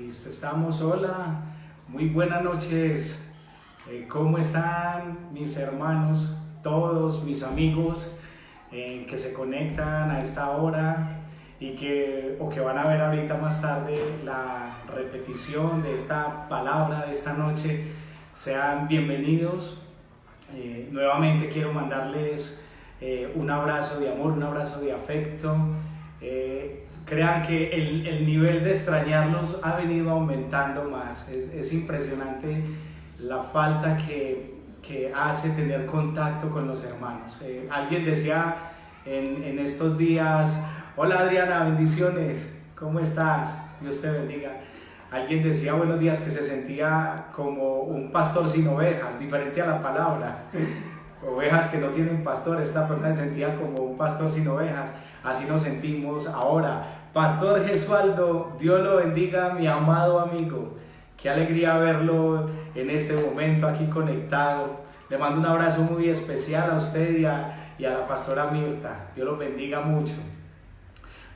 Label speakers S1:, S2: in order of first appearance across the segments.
S1: Listo, estamos. Hola, muy buenas noches. ¿Cómo están mis hermanos, todos mis amigos que se conectan a esta hora y que van a ver ahorita más tarde la repetición de esta palabra de esta noche? Sean bienvenidos. Nuevamente quiero mandarles un abrazo de amor, un abrazo de afecto. Crean que el nivel de extrañarlos ha venido aumentando más. Es impresionante la falta que hace tener contacto con los hermanos. Alguien decía en estos días: hola Adriana, bendiciones, ¿cómo estás? Dios te bendiga. Alguien decía buenos días, que se sentía como un pastor sin ovejas, diferente a la palabra. Ovejas que no tienen pastor. Esta persona se sentía como un pastor sin ovejas. Así nos sentimos ahora. Pastor Gesualdo, Dios lo bendiga, mi amado amigo. Qué alegría verlo en este momento aquí conectado. Le mando un abrazo muy especial a usted y a la pastora Mirta. Dios los bendiga mucho.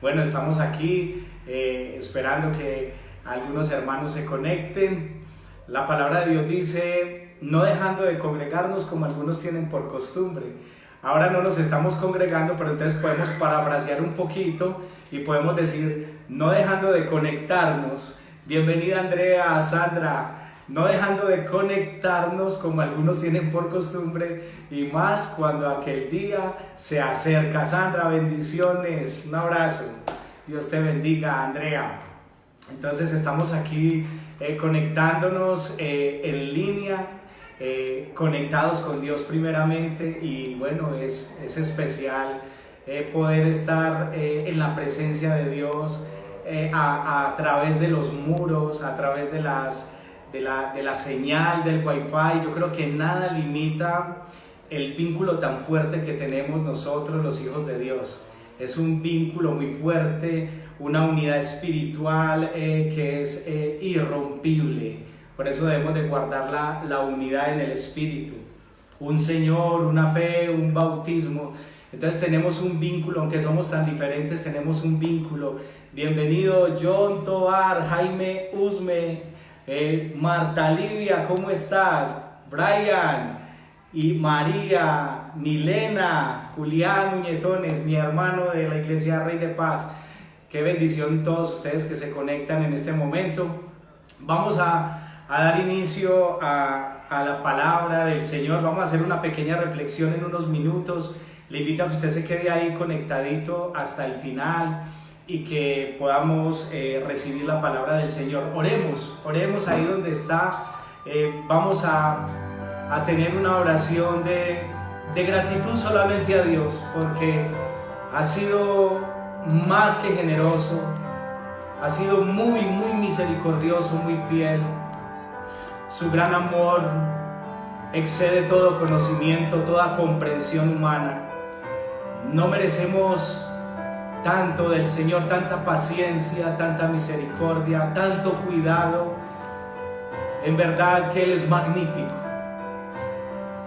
S1: Bueno, estamos aquí esperando que algunos hermanos se conecten. La palabra de Dios dice: no dejando de congregarnos como algunos tienen por costumbre. Ahora no nos estamos congregando, pero entonces podemos parafrasear un poquito y podemos decir: no dejando de conectarnos. Bienvenida Andrea, Sandra. No dejando de conectarnos como algunos tienen por costumbre, y más cuando aquel día se acerca. Sandra, bendiciones, un abrazo. Dios te bendiga, Andrea. Entonces estamos aquí conectándonos en línea. Conectados con Dios primeramente, y bueno, es especial poder estar en la presencia de Dios a través de los muros, a través de la señal del Wi-Fi. Yo creo que nada limita el vínculo tan fuerte que tenemos nosotros los hijos de Dios. Es un vínculo muy fuerte, una unidad espiritual que es irrompible. Por eso debemos de guardar la unidad en el Espíritu. Un Señor, una fe, un bautismo. Entonces tenemos un vínculo, aunque somos tan diferentes, tenemos un vínculo. Bienvenido John Tobar, Jaime Usme, Marta Livia, ¿cómo estás? Brian y María, Milena, Julián Muñetones, mi hermano de la Iglesia Rey de Paz. Qué bendición todos ustedes que se conectan en este momento. Vamos a dar inicio a la palabra del Señor. Vamos a hacer una pequeña reflexión en unos minutos. Le invito a que usted se quede ahí conectadito hasta el final y que podamos recibir la palabra del Señor. Oremos ahí donde está. Vamos a tener una oración de gratitud solamente a Dios, porque ha sido más que generoso, ha sido muy misericordioso, muy fiel. Su gran amor excede todo conocimiento, toda comprensión humana. No merecemos tanto del Señor, tanta paciencia, tanta misericordia, tanto cuidado. En verdad que Él es magnífico.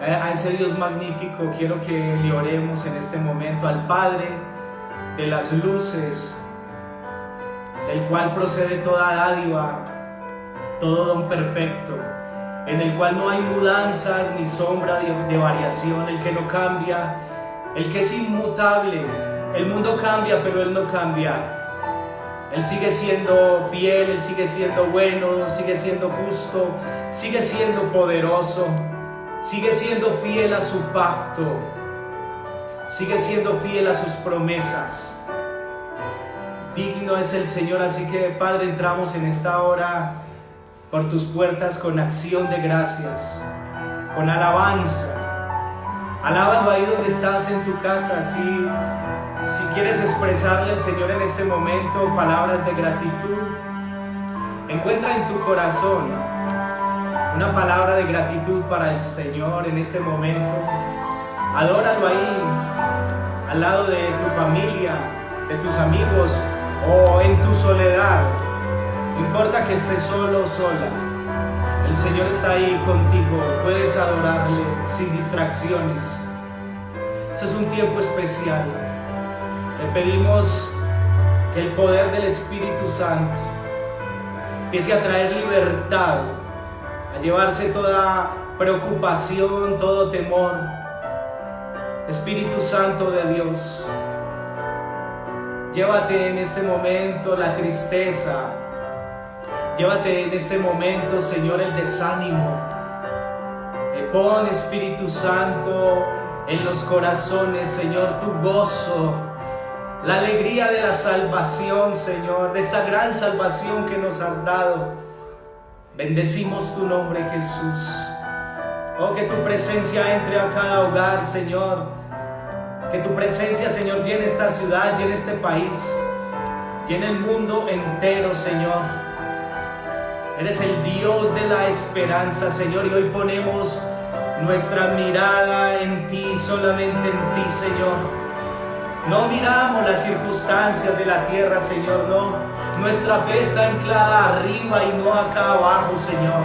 S1: A ese Dios magnífico quiero que le oremos en este momento, al Padre de las luces, del cual procede toda dádiva, todo don perfecto, en el cual no hay mudanzas ni sombra de variación, el que no cambia, el que es inmutable. El mundo cambia, pero Él no cambia. Él sigue siendo fiel, Él sigue siendo bueno, sigue siendo justo, sigue siendo poderoso, sigue siendo fiel a su pacto, sigue siendo fiel a sus promesas. Digno es el Señor. Así que, Padre, entramos en esta hora por tus puertas con acción de gracias, con alabanza. Alábalo ahí donde estás en tu casa. Si quieres expresarle al Señor en este momento palabras de gratitud, encuentra en tu corazón una palabra de gratitud para el Señor en este momento. Adóralo ahí, al lado de tu familia, de tus amigos, o en tu soledad. No importa que estés solo o sola, el Señor está ahí contigo. Puedes adorarle sin distracciones. Ese es un tiempo especial. Le pedimos que el poder del Espíritu Santo empiece a traer libertad, a llevarse toda preocupación, todo temor. Espíritu Santo de Dios, llévate en este momento la tristeza, llévate en este momento, Señor, el desánimo. Pon, Espíritu Santo, en los corazones, Señor, tu gozo, la alegría de la salvación, Señor, de esta gran salvación que nos has dado. Bendecimos tu nombre, Jesús. Oh, que tu presencia entre a cada hogar, Señor. Que tu presencia, Señor, llene esta ciudad, llene este país, llene el mundo entero, Señor. Eres el Dios de la esperanza, Señor, y hoy ponemos nuestra mirada en ti, solamente en ti, Señor. No miramos las circunstancias de la tierra, Señor, no. Nuestra fe está anclada arriba y no acá abajo, Señor.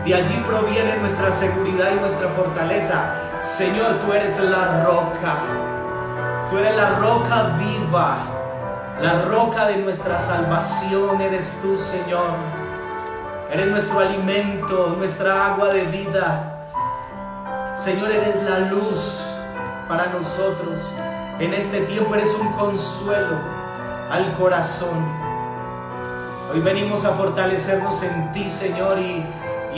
S1: De allí proviene nuestra seguridad y nuestra fortaleza. Señor, tú eres la roca. Tú eres la roca viva. La roca de nuestra salvación eres tú, Señor. Eres nuestro alimento, nuestra agua de vida. Señor, eres la luz para nosotros. En este tiempo eres un consuelo al corazón. Hoy venimos a fortalecernos en ti, Señor, y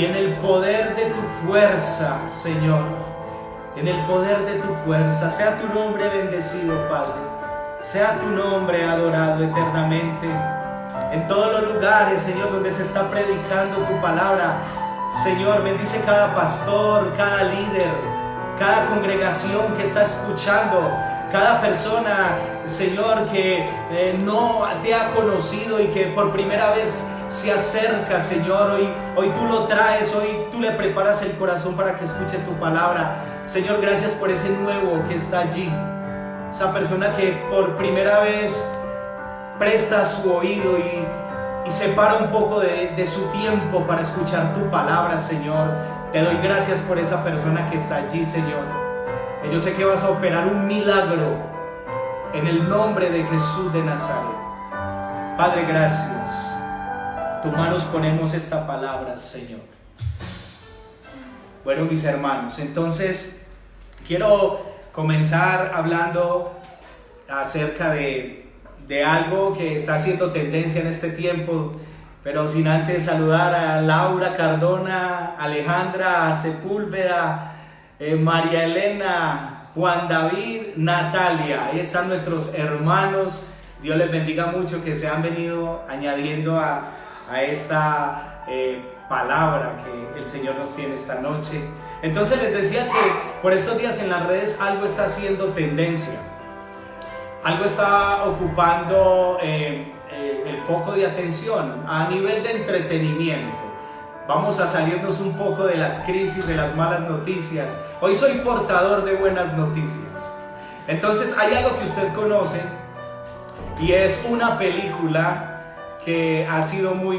S1: en el poder de tu fuerza, Señor. En el poder de tu fuerza. Sea tu nombre bendecido, Padre. Sea tu nombre adorado eternamente. En todos los lugares, Señor, donde se está predicando tu palabra, Señor, bendice cada pastor, cada líder, cada congregación que está escuchando, cada persona, Señor, que no te ha conocido y que por primera vez se acerca, Señor. Hoy tú lo traes, hoy tú le preparas el corazón para que escuche tu palabra. Señor, gracias por ese nuevo que está allí, esa persona que por primera vez presta su oído y separa un poco de su tiempo para escuchar tu palabra, Señor. Te doy gracias por esa persona que está allí, Señor. Yo sé que vas a operar un milagro en el nombre de Jesús de Nazaret. Padre, gracias. En tus manos ponemos esta palabra, Señor. Bueno, mis hermanos, entonces quiero comenzar hablando acerca de algo que está haciendo tendencia en este tiempo, pero sin antes saludar a Laura Cardona, Alejandra Sepúlveda, María Elena, Juan David, Natalia. Ahí están nuestros hermanos. Dios les bendiga mucho, que se han venido añadiendo a esta palabra que el Señor nos tiene esta noche. Entonces les decía que por estos días en las redes algo está haciendo tendencia. Algo está ocupando el foco de atención a nivel de entretenimiento. Vamos a salirnos un poco de las crisis, de las malas noticias. Hoy soy portador de buenas noticias. Entonces hay algo que usted conoce y es una película que ha sido muy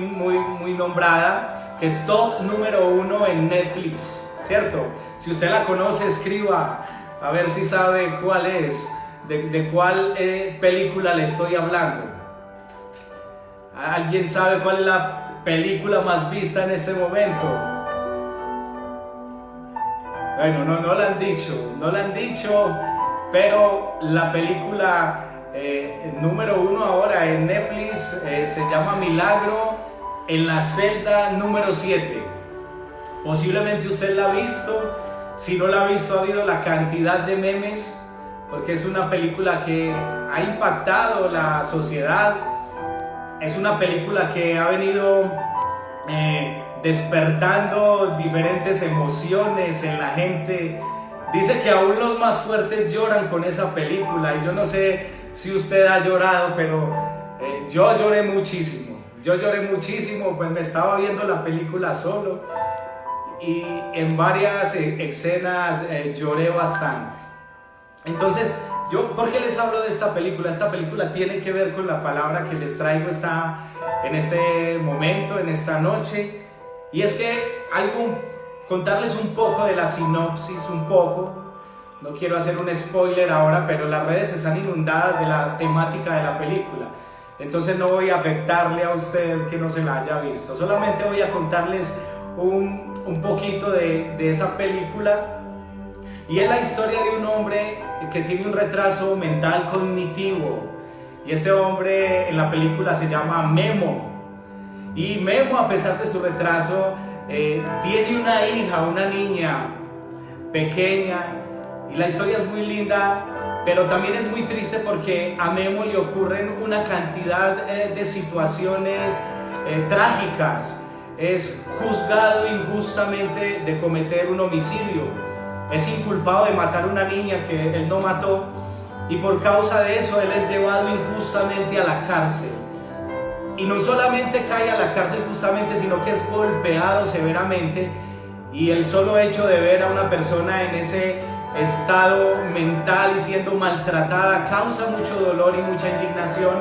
S1: nombrada, que es top número 1 en Netflix, ¿cierto? Si usted la conoce, escriba a ver si sabe cuál es. ¿De cuál película le estoy hablando? ¿Alguien sabe cuál es la película más vista en este momento? Bueno, no la han dicho, pero la película número 1 ahora en Netflix se llama Milagro en la celda número 7. Posiblemente usted la ha visto. Si no la ha visto, ha habido la cantidad de memes, porque es una película que ha impactado la sociedad. Es una película que ha venido despertando diferentes emociones en la gente. Dice que aún los más fuertes lloran con esa película, y yo no sé si usted ha llorado, pero yo lloré muchísimo, pues me estaba viendo la película solo y en varias escenas lloré bastante. Entonces, ¿por qué les hablo de esta película? Esta película tiene que ver con la palabra que les traigo en este momento, en esta noche. Y es que contarles un poco de la sinopsis, no quiero hacer un spoiler ahora, pero las redes están inundadas de la temática de la película. entonces no voy a afectarle a usted que no se la haya visto. Solamente voy a contarles un poquito de esa película. Y es la historia de un hombre que tiene un retraso mental cognitivo. Y este hombre en la película se llama Memo. Y Memo, a pesar de su retraso, tiene una hija, una niña pequeña. Y la historia es muy linda, pero también es muy triste porque a Memo le ocurren una cantidad de situaciones trágicas. Es juzgado injustamente de cometer un homicidio. Es inculpado de matar a una niña que él no mató, y por causa de eso él es llevado injustamente a la cárcel. Y no solamente cae a la cárcel justamente, sino que es golpeado severamente, y el solo hecho de ver a una persona en ese estado mental y siendo maltratada causa mucho dolor y mucha indignación.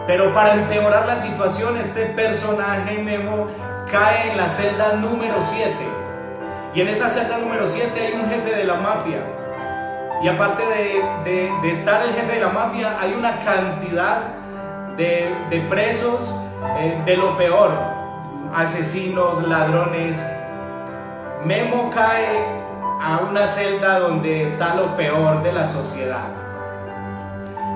S1: Pero para empeorar la situación, este personaje Memo cae en la celda número 7. Y en esa celda número 7 hay un jefe de la mafia. Y aparte de estar el jefe de la mafia, hay una cantidad de presos de lo peor. Asesinos, ladrones. Memo cae a una celda donde está lo peor de la sociedad.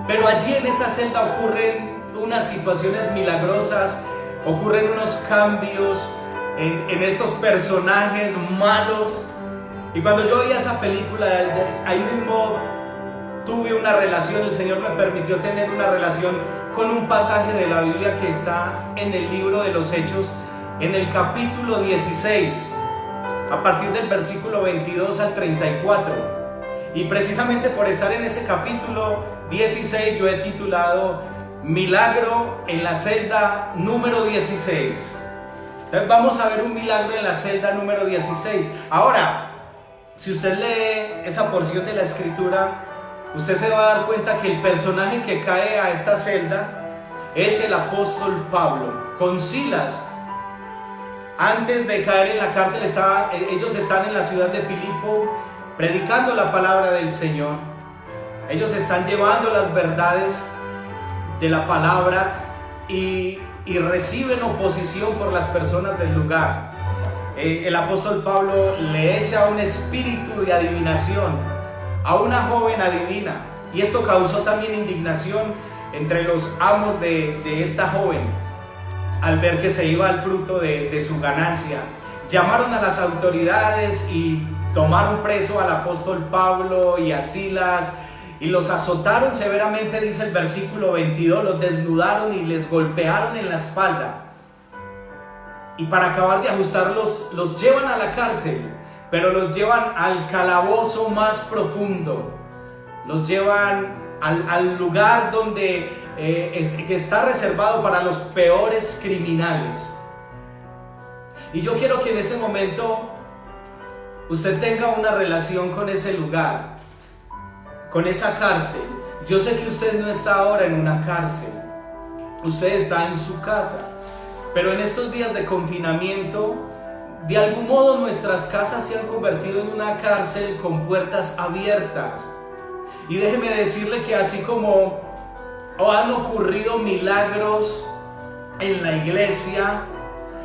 S1: Pero allí en esa celda ocurren unas situaciones milagrosas, ocurren unos cambios en estos personajes malos. Y cuando yo veía esa película, ahí mismo tuve una relación. El Señor me permitió tener una relación con un pasaje de la Biblia que está en el libro de los Hechos, en el capítulo 16, a partir del versículo 22 al 34. Y precisamente por estar en ese capítulo 16 yo he titulado Milagro en la celda número 16. Entonces vamos a ver un milagro en la celda número 16. Ahora, si usted lee esa porción de la escritura, usted se va a dar cuenta que el personaje que cae a esta celda es el apóstol Pablo. Con Silas, antes de caer en la cárcel, ellos están en la ciudad de Filipo predicando la palabra del Señor. Ellos están llevando las verdades de la palabra y reciben oposición por las personas del lugar. El apóstol Pablo le echa un espíritu de adivinación a una joven adivina, y esto causó también indignación entre los amos de esta joven al ver que se iba el fruto de su ganancia. Llamaron a las autoridades y tomaron preso al apóstol Pablo y a Silas y los azotaron severamente, dice el versículo 22, los desnudaron y les golpearon en la espalda. Y para acabar de ajustarlos, los llevan a la cárcel, pero los llevan al calabozo más profundo. Los llevan al lugar donde que está reservado para los peores criminales. Y yo quiero que en ese momento usted tenga una relación con ese lugar, con esa cárcel. Yo sé que usted no está ahora en una cárcel, usted está en su casa, pero en estos días de confinamiento, de algún modo nuestras casas se han convertido en una cárcel con puertas abiertas. Y déjeme decirle que así como han ocurrido milagros en la iglesia,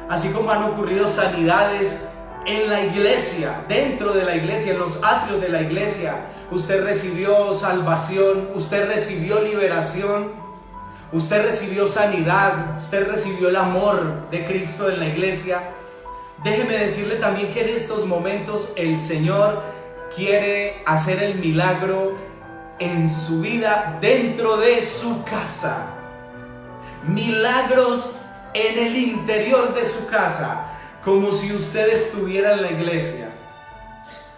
S1: así como han ocurrido sanidades en la iglesia, dentro de la iglesia, en los atrios de la iglesia, usted recibió salvación, usted recibió liberación, usted recibió sanidad, usted recibió el amor de Cristo en la iglesia. Déjeme decirle también que en estos momentos el Señor quiere hacer el milagro en su vida, dentro de su casa. Milagros en el interior de su casa, como si usted estuviera en la iglesia.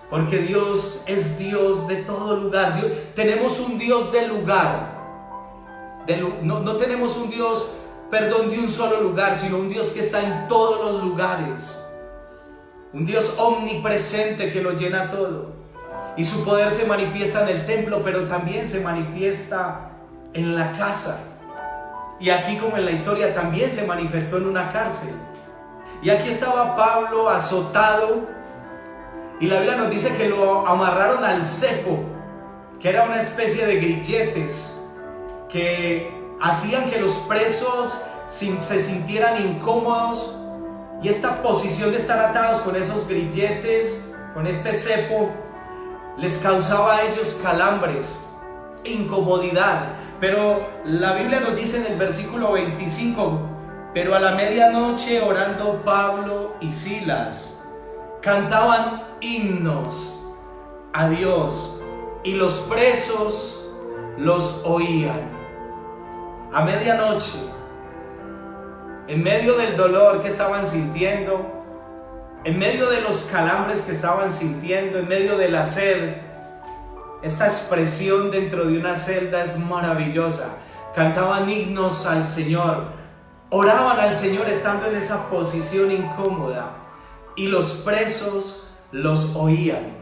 S1: Porque Dios es Dios de todo lugar. Tenemos un Dios de lugar. No tenemos un Dios, de un solo lugar, sino un Dios que está en todos los lugares. Un Dios omnipresente que lo llena todo. Y su poder se manifiesta en el templo, pero también se manifiesta en la casa. Y aquí, como en la historia, también se manifestó en una cárcel. Y aquí estaba Pablo azotado, y la Biblia nos dice que lo amarraron al cepo, que era una especie de grilletes que hacían que los presos se sintieran incómodos, y esta posición de estar atados con esos grilletes, con este cepo, les causaba a ellos calambres, incomodidad. Pero la Biblia nos dice en el versículo 25: pero a la medianoche, orando Pablo y Silas, cantaban himnos a Dios, y los presos los oían. A medianoche, en medio del dolor que estaban sintiendo, en medio de los calambres que estaban sintiendo, en medio de la sed, esta expresión dentro de una celda es maravillosa. Cantaban himnos al Señor, oraban al Señor estando en esa posición incómoda, y los presos los oían.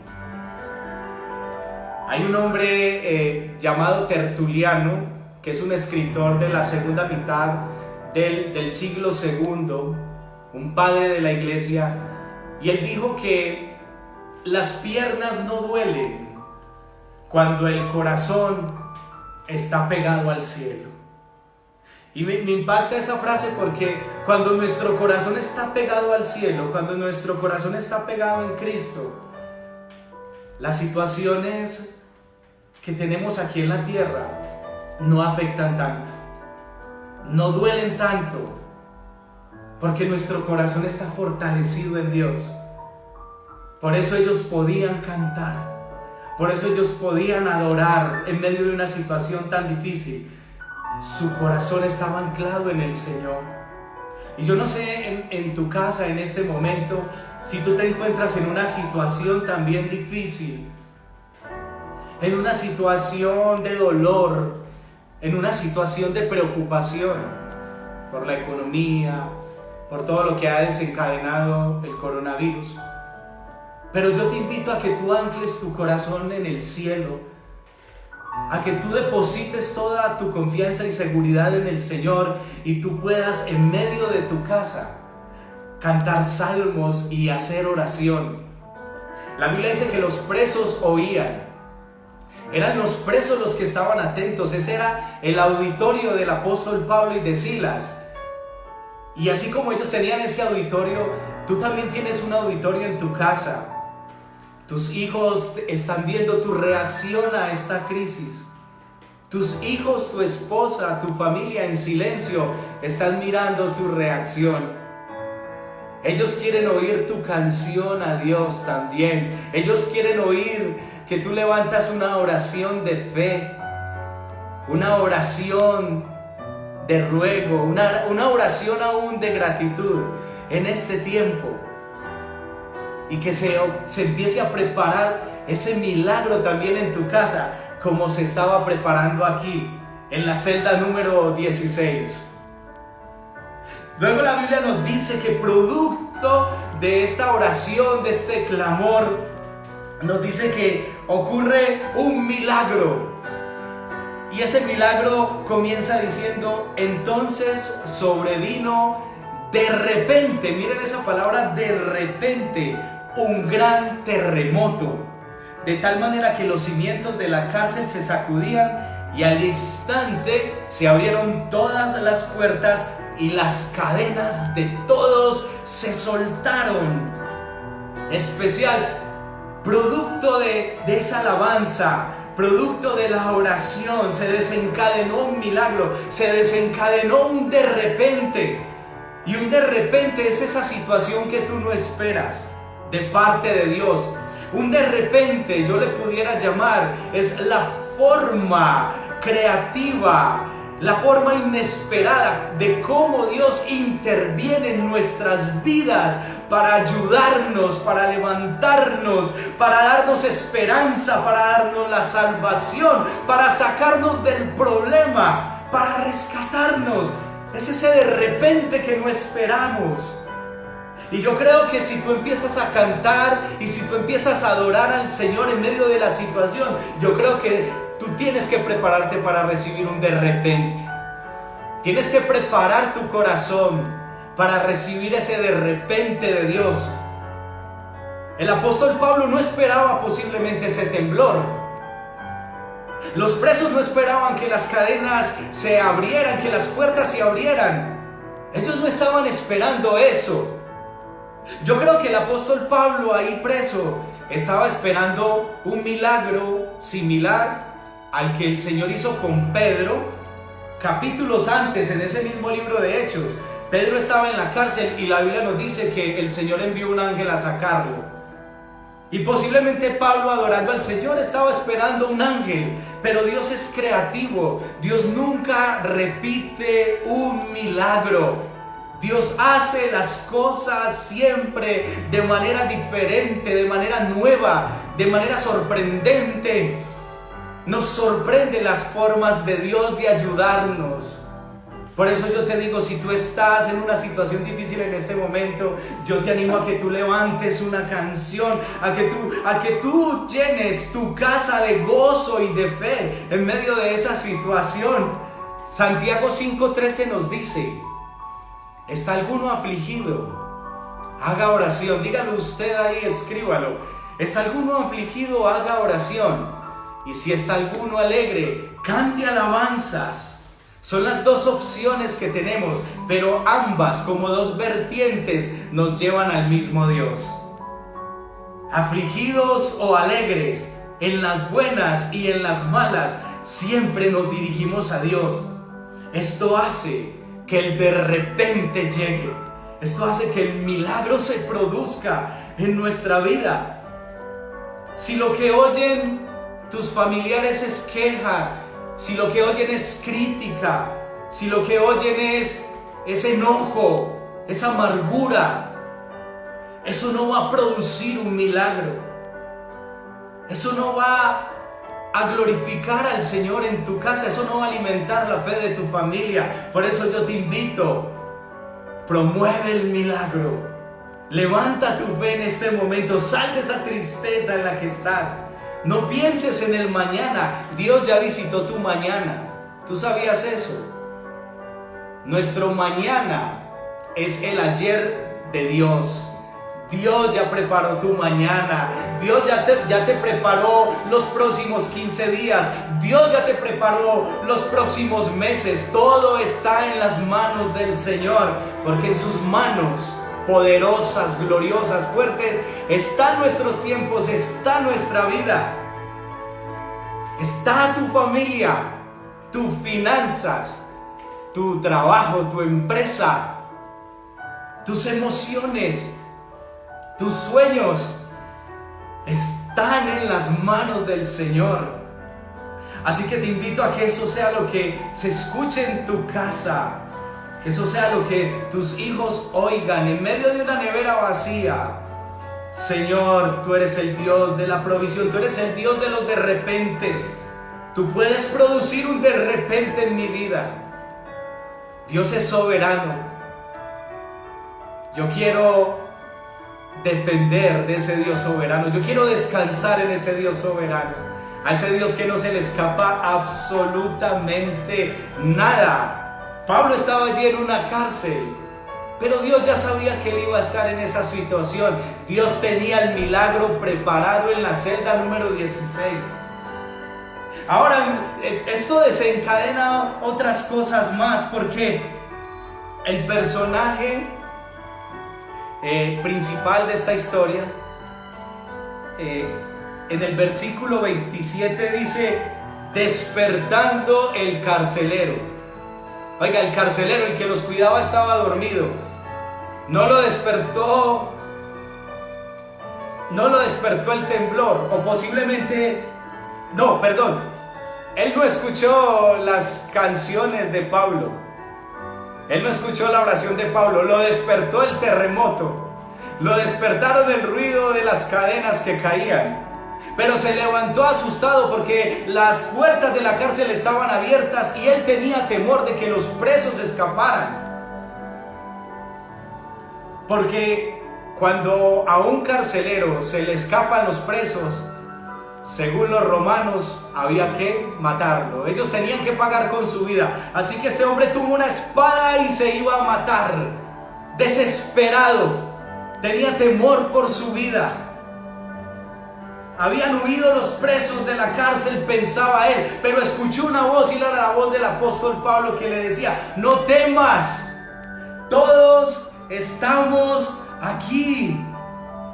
S1: Hay un hombre llamado Tertuliano, que es un escritor de la segunda mitad del siglo II, un padre de la iglesia, y él dijo que las piernas no duelen cuando el corazón está pegado al cielo. Y me impacta esa frase, porque cuando nuestro corazón está pegado al cielo, cuando nuestro corazón está pegado en Cristo, las situaciones que tenemos aquí en la tierra no afectan tanto, no duelen tanto, porque nuestro corazón está fortalecido en Dios. Por eso ellos podían cantar, por eso ellos podían adorar en medio de una situación tan difícil. Su corazón estaba anclado en el Señor. Y yo no sé en tu casa en este momento, si tú te encuentras en una situación también difícil, en una situación de dolor, en una situación de preocupación por la economía, por todo lo que ha desencadenado el coronavirus. Pero yo te invito a que tú ancles tu corazón en el cielo, a que tú deposites toda tu confianza y seguridad en el Señor, y tú puedas en medio de tu casa cantar salmos y hacer oración. La Biblia dice que los presos oían. Eran los presos los que estaban atentos. Ese era el auditorio del apóstol Pablo y de Silas. Y así como ellos tenían ese auditorio, tú también tienes un auditorio en tu casa. Tus hijos están viendo tu reacción a esta crisis. Tus hijos, tu esposa, tu familia en silencio están mirando tu reacción. Ellos quieren oír tu canción a Dios también. Ellos quieren oír que tú levantas una oración de fe, una oración de ruego, una oración aún de gratitud en este tiempo. Y que se empiece a preparar ese milagro también en tu casa, como se estaba preparando aquí, en la celda número 16. Luego la Biblia nos dice que producto de esta oración, de este clamor, nos dice que ocurre un milagro. Y ese milagro comienza diciendo: entonces sobrevino de repente, miren esa palabra, de repente, un gran terremoto, de tal manera que los cimientos de la cárcel se sacudían, y al instante se abrieron todas las puertas y las cadenas de todos se soltaron. Especial, producto de esa alabanza, producto de la oración, se desencadenó un milagro, se desencadenó un de repente. Y un de repente es esa situación que tú no esperas de parte de Dios. Un de repente, yo le pudiera llamar, es la forma creativa, la forma inesperada de cómo Dios interviene en nuestras vidas para ayudarnos, para levantarnos, para darnos esperanza, para darnos la salvación, para sacarnos del problema, para rescatarnos. Es ese de repente que no esperamos. Y yo creo que si tú empiezas a cantar y si tú empiezas a adorar al Señor en medio de la situación, yo creo que tú tienes que prepararte para recibir un de repente. Tienes que preparar tu corazón para recibir ese de repente de Dios. El apóstol Pablo no esperaba posiblemente ese temblor. Los presos no esperaban que las cadenas se abrieran, que las puertas se abrieran. Ellos no estaban esperando eso. Yo creo que el apóstol Pablo ahí preso estaba esperando un milagro similar al que el Señor hizo con Pedro capítulos antes en ese mismo libro de Hechos. Pedro estaba en la cárcel y la Biblia nos dice que el Señor envió un ángel a sacarlo. Y posiblemente Pablo, adorando al Señor, estaba esperando un ángel. Pero Dios es creativo. Dios nunca repite un milagro. Dios hace las cosas siempre de manera diferente, de manera nueva, de manera sorprendente. Nos sorprende las formas de Dios de ayudarnos. Por eso yo te digo, si tú estás en una situación difícil en este momento, yo te animo a que tú levantes una canción, a que tú llenes tu casa de gozo y de fe en medio de esa situación. Santiago 5:13 nos dice: ¿está alguno afligido? Haga oración. Dígalo usted ahí, escríbalo. ¿Está alguno afligido? Haga oración. Y si está alguno alegre, cante alabanzas. Son las dos opciones que tenemos, pero ambas, como dos vertientes, nos llevan al mismo Dios. Afligidos o alegres, en las buenas y en las malas, siempre nos dirigimos a Dios. Esto hace que el de repente llegue. Esto hace que el milagro se produzca en nuestra vida. Si lo que oyen tus familiares es queja, si lo que oyen es crítica, si lo que oyen es enojo, es amargura, eso no va a producir un milagro. Eso no va a glorificar al Señor en tu casa. Eso no va a alimentar la fe de tu familia. Por eso yo te invito, promueve el milagro. Levanta tu fe en este momento. Sal de esa tristeza en la que estás. No pienses en el mañana. Dios ya visitó tu mañana. ¿Tú sabías eso? Nuestro mañana es el ayer de Dios. Dios ya preparó tu mañana. Dios ya te preparó los próximos 15 días. Dios ya te preparó los próximos meses. Todo está en las manos del Señor, porque en sus manos poderosas, gloriosas, fuertes, están nuestros tiempos, está nuestra vida, está tu familia, tus finanzas, tu trabajo, tu empresa, tus emociones, tus sueños, están en las manos del Señor. Así que te invito a que eso sea lo que se escuche en tu casa, que eso sea lo que tus hijos oigan en medio de una nevera vacía. Señor, tú eres el Dios de la provisión, tú eres el Dios de los de repentes. Tú puedes producir un de repente en mi vida. Dios es soberano. Yo quiero depender de ese Dios soberano. Yo quiero descansar en ese Dios soberano. A ese Dios que no se le escapa absolutamente nada. Pablo estaba allí en una cárcel, pero Dios ya sabía que él iba a estar en esa situación. Dios tenía el milagro preparado en la celda número 16. Ahora, esto desencadena otras cosas más, porque el personaje principal de esta historia, en el versículo 27 dice: despertando el carcelero. Oiga, el carcelero, el que los cuidaba, estaba dormido. No lo despertó el temblor, o posiblemente, no, perdón, él no escuchó las canciones de Pablo, él no escuchó la oración de Pablo, lo despertó el terremoto, lo despertaron el ruido de las cadenas que caían. Pero se levantó asustado porque las puertas de la cárcel estaban abiertas y él tenía temor de que los presos escaparan. Porque cuando a un carcelero se le escapan los presos, según los romanos, había que matarlo. Ellos tenían que pagar con su vida. Así que este hombre tuvo una espada y se iba a matar. Desesperado. Tenía temor por su vida. habían huido los presos de la cárcel, pensaba él, pero escuchó una voz, y era la voz del apóstol Pablo, que le decía: no temas, todos estamos aquí.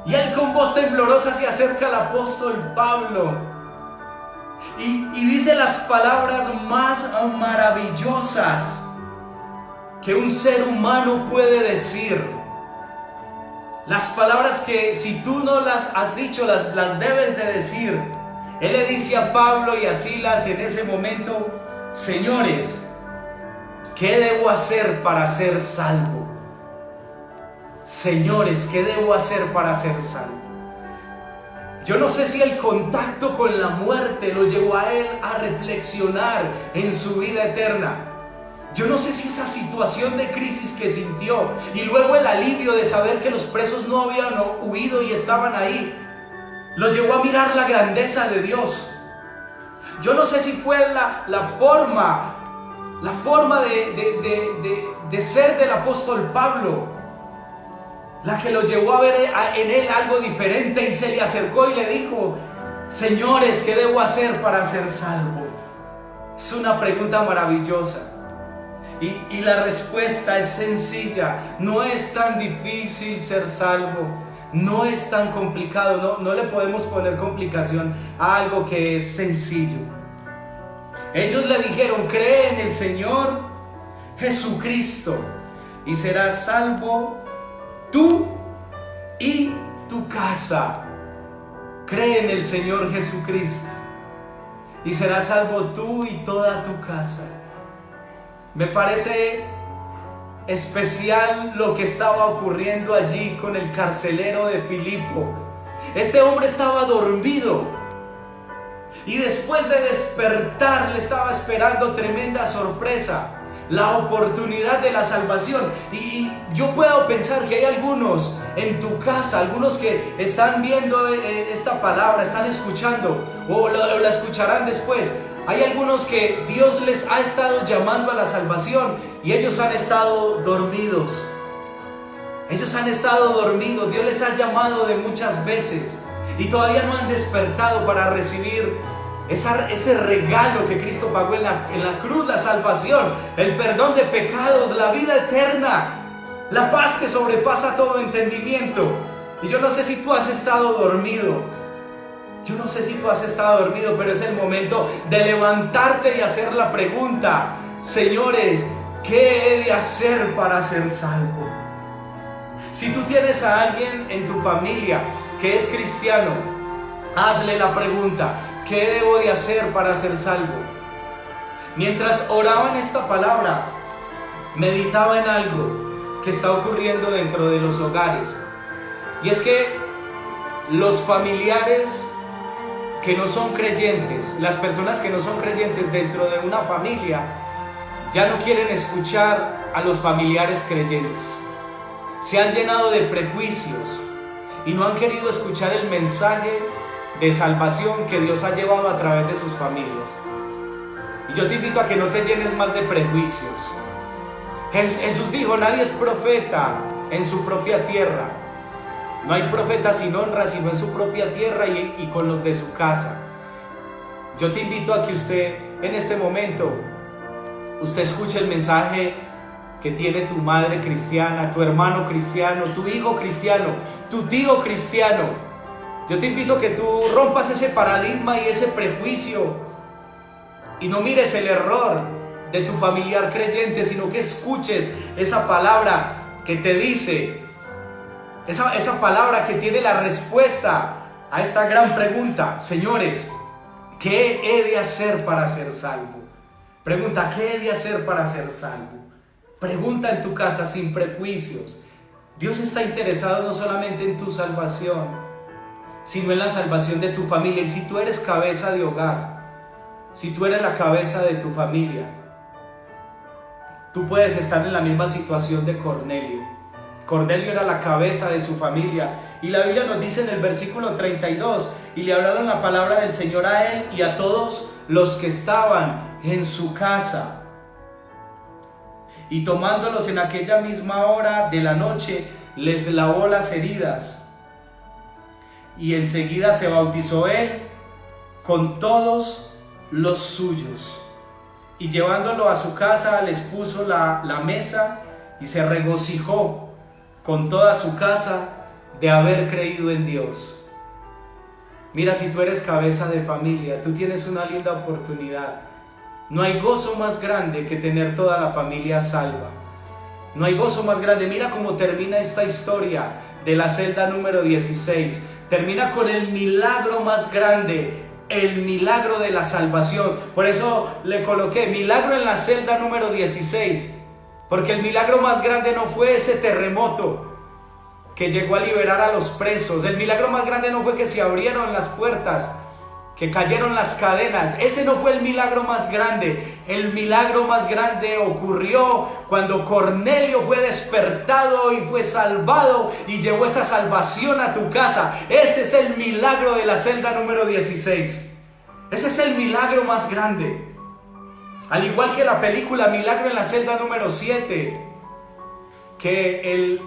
S1: Y él con voz temblorosa se acerca al apóstol Pablo y dice las palabras más maravillosas que un ser humano puede decir. Las palabras que, si tú no las has dicho, las debes de decir. Él le dice a Pablo y a Silas en ese momento: señores, ¿qué debo hacer para ser salvo? Señores, ¿qué debo hacer para ser salvo? Yo no sé si el contacto con la muerte lo llevó a él a reflexionar en su vida eterna. Yo no sé si esa situación de crisis que sintió y luego el alivio de saber que los presos no habían huido y estaban ahí, lo llevó a mirar la grandeza de Dios. Yo no sé si fue la forma de ser del apóstol Pablo la que lo llevó a ver en él algo diferente, y se le acercó y le dijo: señores, ¿qué debo hacer para ser salvo? Es una pregunta maravillosa. Y la respuesta es sencilla. No es tan difícil ser salvo. No es tan complicado. No le podemos poner complicación a algo que es sencillo. Ellos le dijeron: cree en el Señor Jesucristo y serás salvo tú y tu casa. Cree en el Señor Jesucristo y serás salvo tú y toda tu casa. Me parece especial lo que estaba ocurriendo allí con el carcelero de Filipo. Este hombre estaba dormido y después de despertar le estaba esperando tremenda sorpresa: la oportunidad de la salvación. Y yo puedo pensar que hay algunos en tu casa, algunos que están viendo esta palabra, están escuchando o la escucharán después. Hay algunos que Dios les ha estado llamando a la salvación y ellos han estado dormidos. Ellos han estado dormidos. Dios les ha llamado de muchas veces y todavía no han despertado para recibir ese regalo que Cristo pagó en la cruz: la salvación, el perdón de pecados, la vida eterna, la paz que sobrepasa todo entendimiento. Y yo no sé si tú has estado dormido. Yo no sé si tú has estado dormido, pero es el momento de levantarte y hacer la pregunta: señores, ¿qué he de hacer para ser salvo? Si tú tienes a alguien en tu familia que es cristiano, hazle la pregunta: ¿qué debo de hacer para ser salvo? Mientras oraba en esta palabra, meditaba en algo que está ocurriendo dentro de los hogares. Y es que los familiares que no son creyentes, las personas que no son creyentes dentro de una familia, ya no quieren escuchar a los familiares creyentes. Se han llenado de prejuicios y no han querido escuchar el mensaje de salvación que Dios ha llevado a través de sus familias. Y yo te invito a que no te llenes más de prejuicios. Jesús dijo: nadie es profeta en su propia tierra. No hay profeta sin honra sino en su propia tierra y con los de su casa. Yo te invito a que usted en este momento, usted escuche el mensaje que tiene tu madre cristiana, tu hermano cristiano, tu hijo cristiano, tu tío cristiano. Yo te invito a que tú rompas ese paradigma y ese prejuicio y no mires el error de tu familiar creyente, sino que escuches esa palabra que te dice, esa palabra que tiene la respuesta a esta gran pregunta: señores, ¿qué he de hacer para ser salvo? Pregunta: ¿qué he de hacer para ser salvo? Pregunta en tu casa sin prejuicios. Dios está interesado no solamente en tu salvación, sino en la salvación de tu familia. Y si tú eres cabeza de hogar, si tú eres la cabeza de tu familia, tú puedes estar en la misma situación de Cornelio. Cornelio era la cabeza de su familia, y la Biblia nos dice en el versículo 32: y le hablaron la palabra del Señor a él y a todos los que estaban en su casa. Y tomándolos en aquella misma hora de la noche, les lavó las heridas. y enseguida se bautizó él con todos los suyos. Y llevándolo a su casa les puso la mesa y se regocijó con toda su casa de haber creído en Dios. Mira, si tú eres cabeza de familia, tú tienes una linda oportunidad. No hay gozo más grande que tener toda la familia salva. No hay gozo más grande. Mira cómo termina esta historia de la celda número 16. Termina con el milagro más grande, el milagro de la salvación. Por eso le coloqué milagro en la celda número 16. Porque el milagro más grande no fue ese terremoto que llegó a liberar a los presos. El milagro más grande no fue que se abrieron las puertas, que cayeron las cadenas. Ese no fue el milagro más grande. El milagro más grande ocurrió cuando Cornelio fue despertado y fue salvado y llevó esa salvación a tu casa. Ese es el milagro de la celda número 16. Ese es el milagro más grande. Al igual que la película Milagro en la celda número 7, que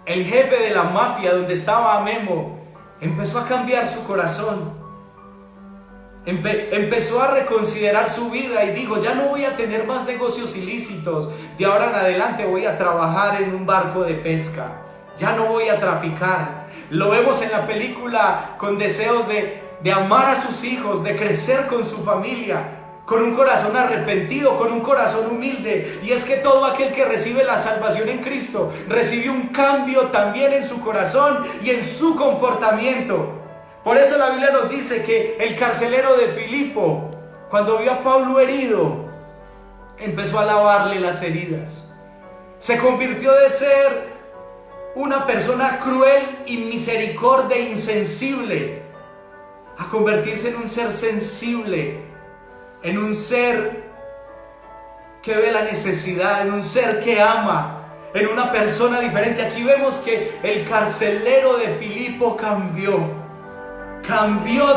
S1: el jefe de la mafia donde estaba Memo empezó a cambiar su corazón. Empezó a reconsiderar su vida y dijo: ya no voy a tener más negocios ilícitos, de ahora en adelante voy a trabajar en un barco de pesca, ya no voy a traficar. Lo vemos en la película con deseos de amar a sus hijos, de crecer con su familia, con un corazón arrepentido, con un corazón humilde. Y es que todo aquel que recibe la salvación en Cristo recibe un cambio también en su corazón y en su comportamiento. Por eso la Biblia nos dice que el carcelero de Filipo, cuando vio a Pablo herido, empezó a lavarle las heridas. Se convirtió de ser una persona cruel, inmisericordia e insensible a convertirse en un ser sensible, en un ser que ve la necesidad, en un ser que ama, en una persona diferente. Aquí vemos que el carcelero de Filipo cambió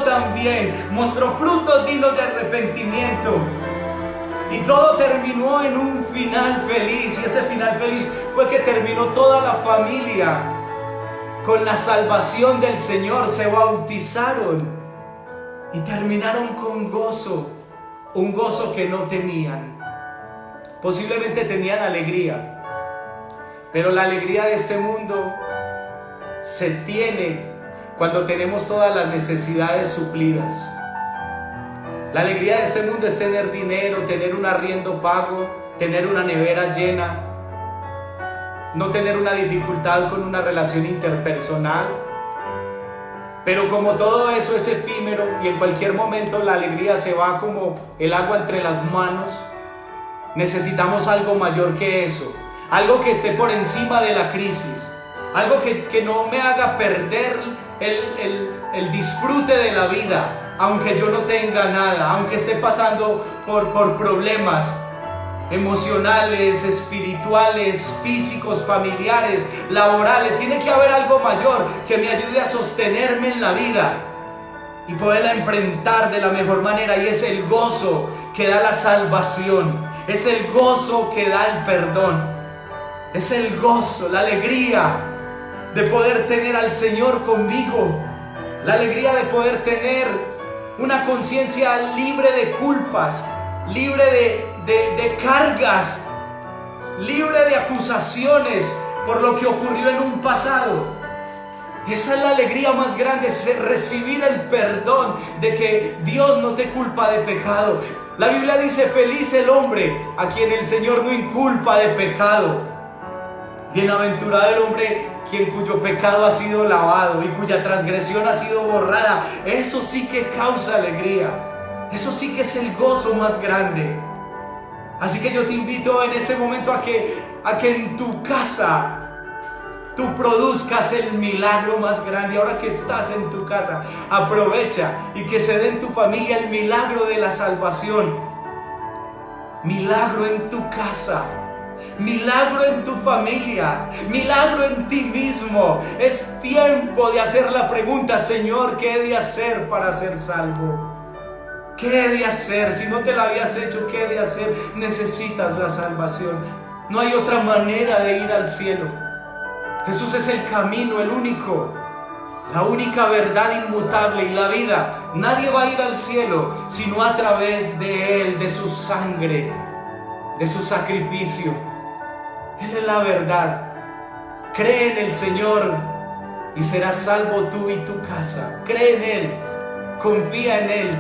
S1: también, mostró frutos dignos de arrepentimiento, y todo terminó en un final feliz. Y ese final feliz fue que terminó toda la familia con la salvación del Señor, se bautizaron y terminaron con gozo, un gozo que no tenían. Posiblemente tenían alegría, pero la alegría de este mundo se tiene cuando tenemos todas las necesidades suplidas. La alegría de este mundo es tener dinero, tener un arriendo pago, tener una nevera llena, no tener una dificultad con una relación interpersonal. Pero como todo eso es efímero y en cualquier momento la alegría se va como el agua entre las manos, necesitamos algo mayor que eso, algo que esté por encima de la crisis, algo que no me haga perder el disfrute de la vida, aunque yo no tenga nada, aunque esté pasando por problemas emocionales, espirituales, físicos, familiares, laborales. Tiene que haber algo mayor que me ayude a sostenerme en la vida y poderla enfrentar de la mejor manera, y es el gozo que da la salvación, es el gozo que da el perdón, es el gozo, la alegría de poder tener al Señor conmigo, la alegría de poder tener una conciencia libre de culpas, libre de cargas, libre de acusaciones por lo que ocurrió en un pasado. Esa es la alegría más grande, es recibir el perdón de que Dios no te culpa de pecado. La Biblia dice: feliz el hombre a quien el Señor no inculpa de pecado. Bienaventurado el hombre cuyo pecado ha sido lavado y cuya transgresión ha sido borrada. Eso sí que causa alegría, eso sí que es el gozo más grande. Así que yo te invito en este momento a que en tu casa tú produzcas el milagro más grande. Ahora que estás en tu casa, aprovecha y que se dé en tu familia el milagro de la salvación. Milagro en tu casa, milagro en tu familia, milagro en ti mismo. Es tiempo de hacer la pregunta: Señor, ¿qué he de hacer para ser salvo? ¿Qué he de hacer? Si no te la habías hecho, ¿qué he de hacer? Necesitas la salvación. No hay otra manera de ir al cielo. Jesús es el camino, el único,
S2: la única verdad inmutable y la vida. Nadie va a ir al cielo sino a través de Él, de su sangre, de su sacrificio. Él es la verdad. Cree en el Señor y serás salvo tú y tu casa. Cree en Él, confía en Él,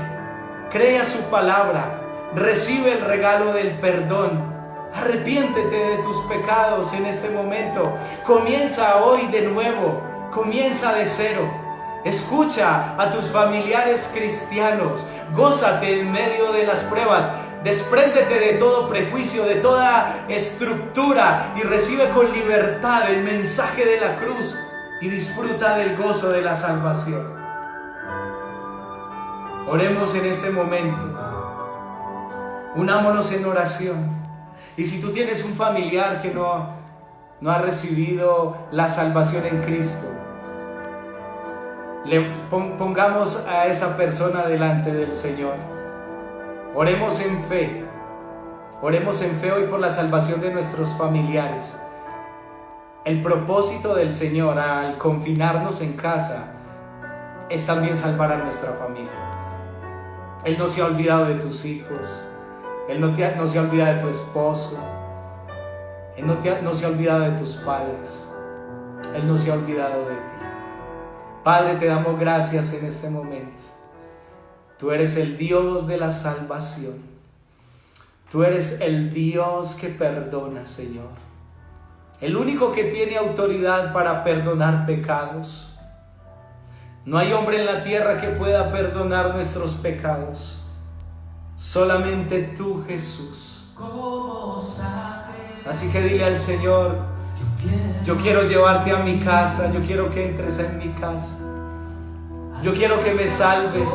S2: cree a su palabra, recibe el regalo del perdón. Arrepiéntete de tus pecados en este momento. Comienza hoy de nuevo, comienza de cero. Escucha a tus familiares cristianos, gózate en medio de las pruebas. Despréndete de todo prejuicio, de toda estructura y recibe con libertad el mensaje de la cruz y disfruta del gozo de la salvación. Oremos en este momento. Unámonos en oración. Y si tú tienes un familiar que no ha recibido la salvación en Cristo, pongamos a esa persona delante del Señor. Oremos en fe. Oremos en fe hoy por la salvación de nuestros familiares. El propósito del Señor al confinarnos en casa es también salvar a nuestra familia. Él no se ha olvidado de tus hijos. Él no se ha olvidado de tu esposo. Él no se ha olvidado de tus padres. Él no se ha olvidado de ti. Padre, te damos gracias en este momento. Tú eres el Dios de la salvación. Tú eres el Dios que perdona, Señor. El único que tiene autoridad para perdonar pecados. No hay hombre en la tierra que pueda perdonar nuestros pecados. Solamente tú, Jesús. Así que dile al Señor: yo quiero llevarte a mi casa, yo quiero que entres en mi casa, yo quiero que me salves.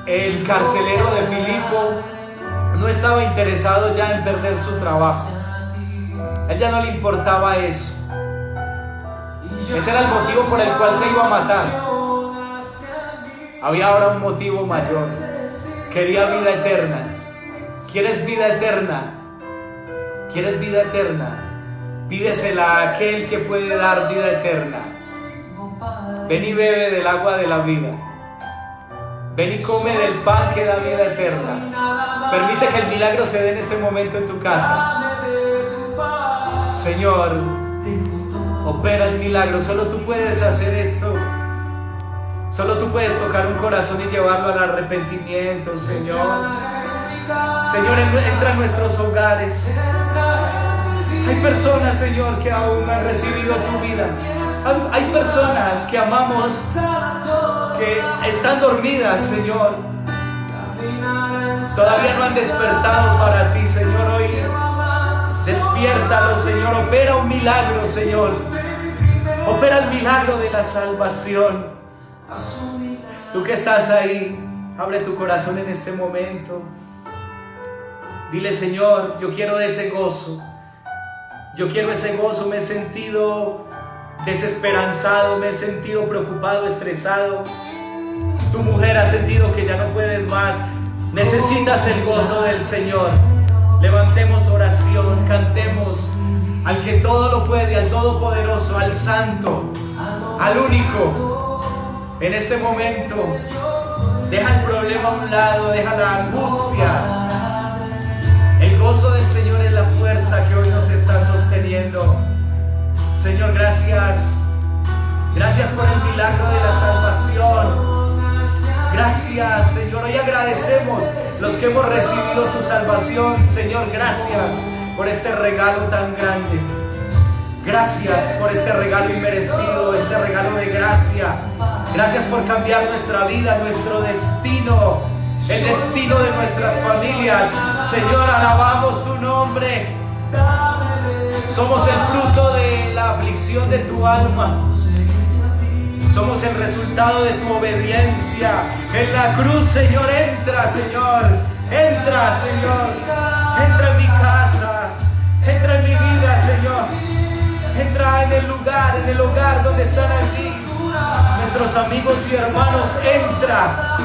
S2: El carcelero de Filipo no estaba interesado ya en perder su trabajo. A él ya no le importaba eso. Ese era el motivo por el cual se iba a matar. Había ahora un motivo mayor. Quería vida eterna. ¿Quieres vida eterna? ¿Quieres vida eterna? Pídesela a aquel que puede dar vida eterna. Ven y bebe del agua de la vida. Ven y come del pan que da vida eterna. Permite que el milagro se dé en este momento en tu casa. Señor, opera el milagro. Solo tú puedes hacer esto. Solo tú puedes tocar un corazón y llevarlo al arrepentimiento, Señor. Señor, entra en nuestros hogares. Hay personas, Señor, que aún no han recibido tu vida. Hay personas que amamos, que están dormidas, Señor. Todavía no han despertado para ti, Señor. Hoy despiértalo, Señor. Opera un milagro, Señor. Opera el milagro de la salvación. Tú que estás ahí, abre tu corazón en este momento. Dile: Señor, yo quiero ese gozo. Yo quiero ese gozo. Me he sentido desesperanzado, me he sentido preocupado, estresado. Tu mujer ha sentido que ya no puedes más. Necesitas el gozo del Señor. Levantemos oración, cantemos al que todo lo puede, al todopoderoso, al santo, al único. En este momento, deja el problema a un lado, deja la angustia. El gozo del Señor es la fuerza que hoy nos está sosteniendo. Señor, gracias. Gracias por el milagro de la salvación. Gracias, Señor. Hoy agradecemos los que hemos recibido tu salvación. Señor, gracias por este regalo tan grande. Gracias por este regalo inmerecido, este regalo de gracia. Gracias por cambiar nuestra vida, nuestro destino, el destino de nuestras familias. Señor, alabamos tu nombre. Somos el fruto de la aflicción de tu alma. Somos el resultado de tu obediencia. En la cruz, Señor, entra, Señor. Entra, Señor. Entra en mi casa. Entra en mi vida, Señor. Entra en el hogar donde están aquí nuestros amigos y hermanos. Entra.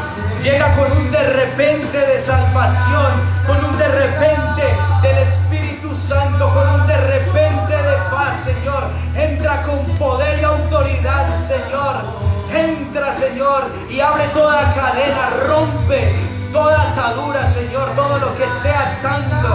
S2: Llega con un de repente de salvación, con un de repente del Espíritu Santo, con un de repente de paz, Señor. atadura, Señor, todo lo que esté atando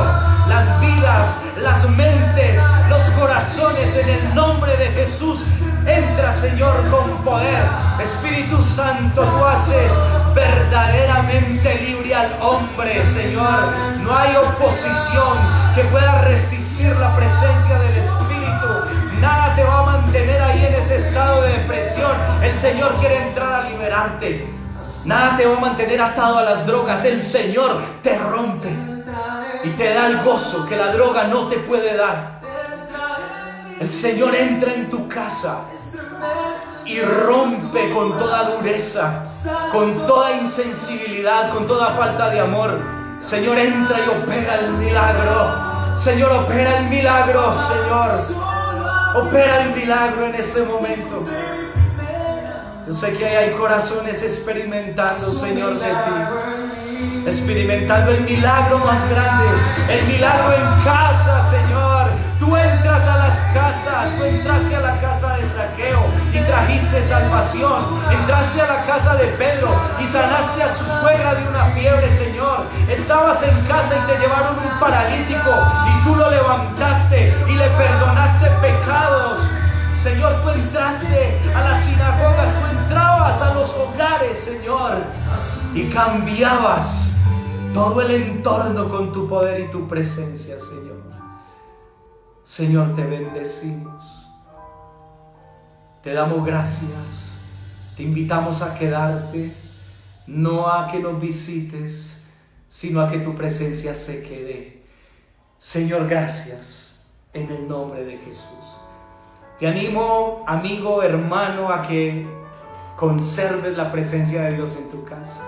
S2: las vidas, las mentes, los corazones, en el nombre de Jesús. Entra, Señor, con poder. Espíritu Santo, tú haces verdaderamente libre al hombre, Señor. No hay oposición que pueda resistir la presencia del Espíritu. Nada te va a mantener ahí en ese estado de depresión. El Señor quiere entrar a liberarte. Nada te va a mantener atado a las drogas. El Señor te rompe y te da el gozo que la droga no te puede dar. El Señor entra en tu casa y rompe con toda dureza, con toda insensibilidad, con toda falta de amor. Señor, entra y opera el milagro. Señor, opera el milagro, Señor. Opera el milagro en este momento. Yo sé que hay corazones experimentando, Señor, de ti. Experimentando el milagro más grande. El milagro en casa, Señor. Tú entras a las casas. Tú entraste a la casa de Zaqueo y trajiste salvación. Entraste a la casa de Pedro y sanaste a su suegra de una fiebre, Señor. Estabas en casa y te llevaron un paralítico y tú lo levantaste y le perdonaste pecados. Señor, tú entraste a las sinagogas, tú entrabas a los hogares, Señor, y cambiabas todo el entorno con tu poder y tu presencia, Señor. Señor, te bendecimos. Te damos gracias. Te invitamos a quedarte, no a que nos visites, sino a que tu presencia se quede. Señor, gracias en el nombre de Jesús. Te animo, amigo, hermano, a que conserves la presencia de Dios en tu casa.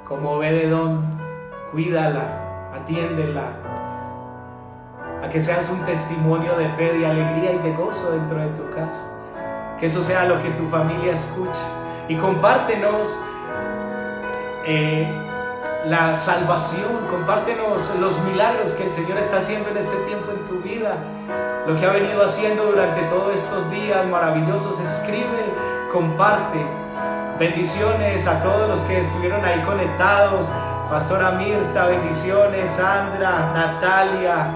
S2: Como Obed-Edom, cuídala, atiéndela, a que seas un testimonio de fe, de alegría y de gozo dentro de tu casa. Que eso sea lo que tu familia escuche. Y compártenos la salvación, compártenos los milagros que el Señor está haciendo en este tiempo en tu vida, lo que ha venido haciendo durante todos estos días maravillosos. Escribe, comparte. Bendiciones a todos los que estuvieron ahí conectados. Pastora Mirta, bendiciones. Sandra, Natalia,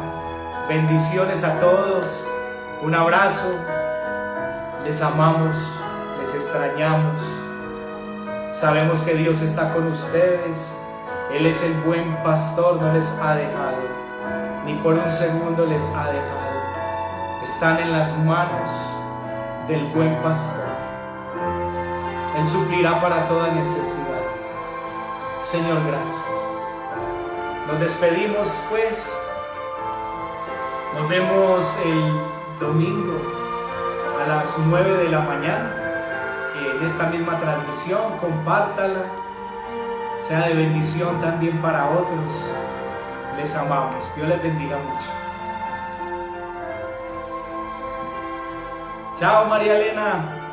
S2: bendiciones a todos. Un abrazo. Les amamos, les extrañamos. Sabemos que Dios está con ustedes. Él es el buen pastor, no les ha dejado, ni por un segundo les ha dejado. Están en las manos del buen pastor. Él suplirá para toda necesidad. Señor, gracias. Nos despedimos pues. Nos vemos el domingo a las 9 de la mañana en esta misma transmisión. Compártala. Sea de bendición también para otros. Les amamos. Dios les bendiga mucho. Chao, María Elena.